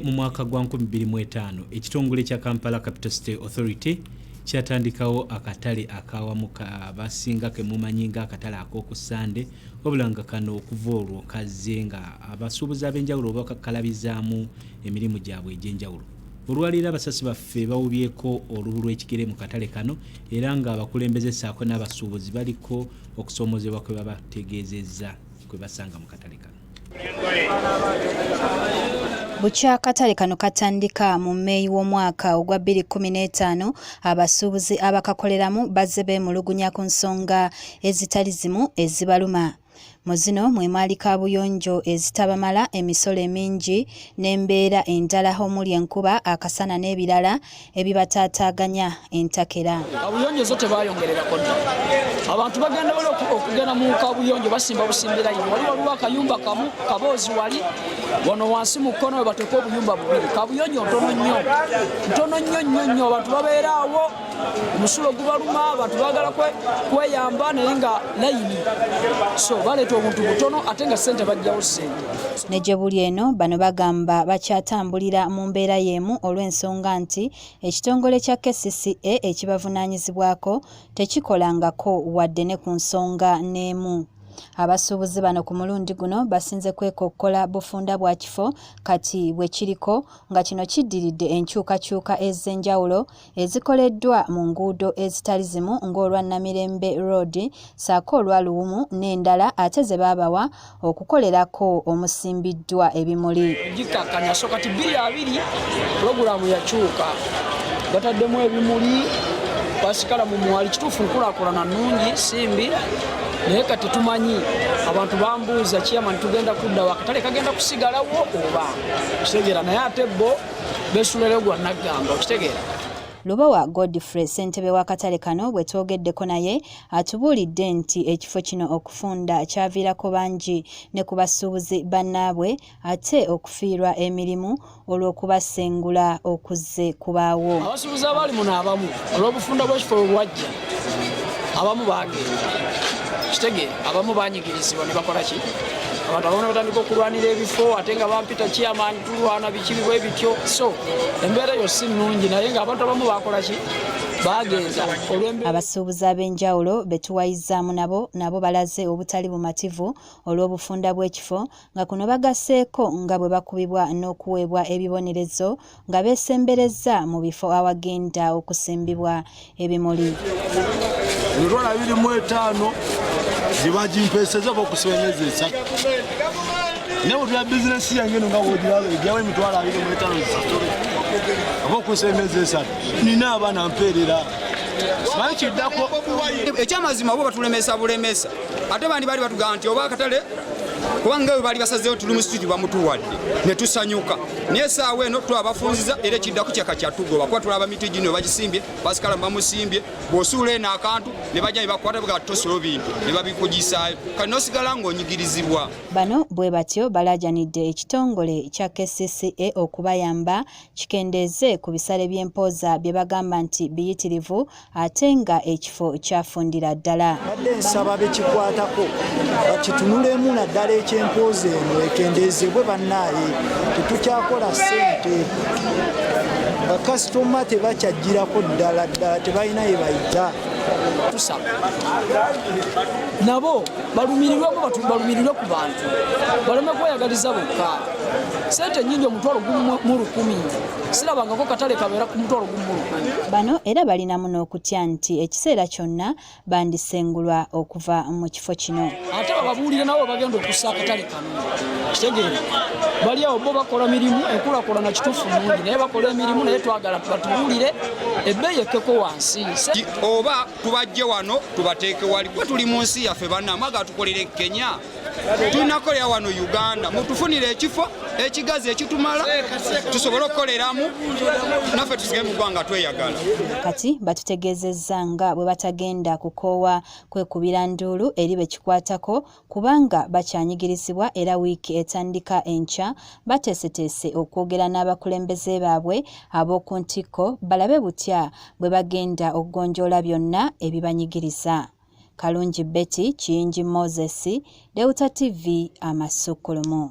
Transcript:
Mu mwaka gwa 2005 ekitongole kya Kampala Capital City Authority kyatandikawo akatale akawamu abasinga ke mumanyinga akatale ak'oku Sande wabulanga kano okuva olwo kazze nga abasuubuzi ab'enjawulo bakakkalabizaamu emirimu gyabwe egy'enjawulo. Olwaliro abasasi baffe bawubyeko olubu lw'ekigere mu katale kano era nga abakulembeze ssaako n'abasuubuzi baliko okusoomozebwa kwe babategeezezza kwe basanga mu katale kano. Bukya katale kano katandika mu Mei w'omwaka ogwa 2015 abasuubuzi abakakoleramu bazze beemulugunya ku nsonga ezitali zimu ezibaluma. Mu zino mwe mwali kaabuyonjo ezitabamala, emisolo emingi n'embeera endala omuli enkuba, akasana n'ebirala ebibataataaganya entakera. Kaabuyonjo zo tebayongererako dda. Abantu bagenda wali okugenda mu kaabuyonjo basimba busimbira ino. Waliwo akayumba kamu kaboozi wali wano wansi mu kkono we bateeka obuyumba bubiri. Kaabuyonjo ntono nnyo abantu babeera awo, omusulo gubaluma, abantu baagala kweyamba naye nga layini. So baleeta omuntu butono ate nga ssente bajjawo ssente. Ne gye buli eno bano bagamba bakyatambulira mu mbeera y'emu olw'ensonga nti ekitongole kya KCCA ekibavunaanyizibwako tekikolangako wadde ne ku nsonga n'emu. Abasuubuzi bano ku mulundi guno basinze kwekokkola bufunda bwa kifo kati bwe kiriko nga kino kiddiridde enkyukakyuka ez'enjawulo ezikoleddwa mu nguudo ezitali zimu ng'olwa Namirembe Road ssaako olwa Luwumu n'endala ate ze baabawa okukolerako omusimbiddwa ebimuli. Gikkakkanya so kati 2 pulogulaamu yakyuka bataddemu ebimuli basikala mu mwali kituufu nkulaakulana nnungi simbi. Naye kati tumanyi abantu bambuuza chairman tugenda kuddawo akatale kagenda kusigalawo oba kitegeera naye ate bo beesulere gwa Nagamba okitegeera. Lubowa Godfrey ssentebe w'akatale kano bwe twogeddeko naye atubuulidde nti ekifo kino okufunda kyaviirako bangi ne ku basuubuzi bannaabwe ate okufiirwa emirimu olw'okubasengula okuzze kubaawo. Abasuubuzi abaali muno abamu olw'obufunda bw'ekifo bwe bwajja abamu baagenda kitegeera abamu banyigirizibwa ne bakola ki abantu abamu batandika okulwanira ebifo ate nga bampita chairman tulwana bikibi bwe bityo so embeera yo si nnungi naye nga abantu abamu bakola ki bagenda. Abasuubuzi ab'enjawulo betuwayizzaamu nabo balaze obutali bumativu olw'obufunda bw'ekifo nga kuno bagasseeko nga bwe bakubibwa n'okuweebwa ebibonerezo nga beesemberezza mu bifo awagenda okusimbibwa ebimuli. Emitwalo 25 zibagimpeseza bokusemezesa nebo tya bizinesi yange nga wodirawo ejawe emitwalo 25 zisatole abokusemezesa nina abaana mperera bakiddako ekyamazima bo batulemesa bulemesa ate bandi bali batugamba nti oba akatale kubanga we bali basazeewo tuli mu studio bamutuwadde ne tusanyuka naye essaawa eno twabafunziza era ekiddako kyaka kyatugoba kuba tulaba miti gino bagisimbye basikala bamusimbye bw'osuula eno akantu ne bajja ne bakwata bwe tosolo bintu ne babikugisaayo kati n'osigala ng'onyigirizibwa. Bano bwe batyo balaajanidde ekitongole kya KCCA okubayamba kikendeeze ku bisale by'empooza bye bagamba nti biyitirivu ate nga ekifo kyafundira ddala. Badde nsaba bekikwatako bakitunulemu naddala ekyempooza eno ekendeezebwe bannaaye tetukyakola ssente bakasitoma tebakyagirako ddala tebalina ye bayita. Tusaba nabo balumirirwe ku bantu baleme kweyagaliza bokka sente nnyingi omutwalo gumu mu 1000 sirabangako katale kabeera ku mutwalo gumu mu 1000. Bano era balinamu n'okutya nti ekiseera kyonna bandisengulwa okuva mu kifo kino. Ate bababuulire nabo bagenda okussa akatale kano kitegeere bali awo bo bakola mirimu enkulaakulana kituufu nnungi naye bakola emirimu naye twagala batubuulire ebbeeyi ekkeko wansi oba tubajje wano tubateeke wali kuba tuli mu nsi yaffe bannamaga atukolere Kenya tunakolera wano Uganda mutufunire ekifo ekigazi ekitumala tusobole okukoleramu naffe tusigale mu ggwanga tweyagala. Kati batutegeezezza nga bwe batagenda kukoowa kwekubira nduulu eri bekikwatako kubanga bakyanyigirizibwa era wiiki etandika enkya bateeseteese okwogera n'abakulembeze baabwe ab'oku ntikko balabe butya bwe bagenda okugonjoola byonna ebibanyigiriza. Kalungi Betty, Kiyingi Moses, Delta TV Amasukkulumu.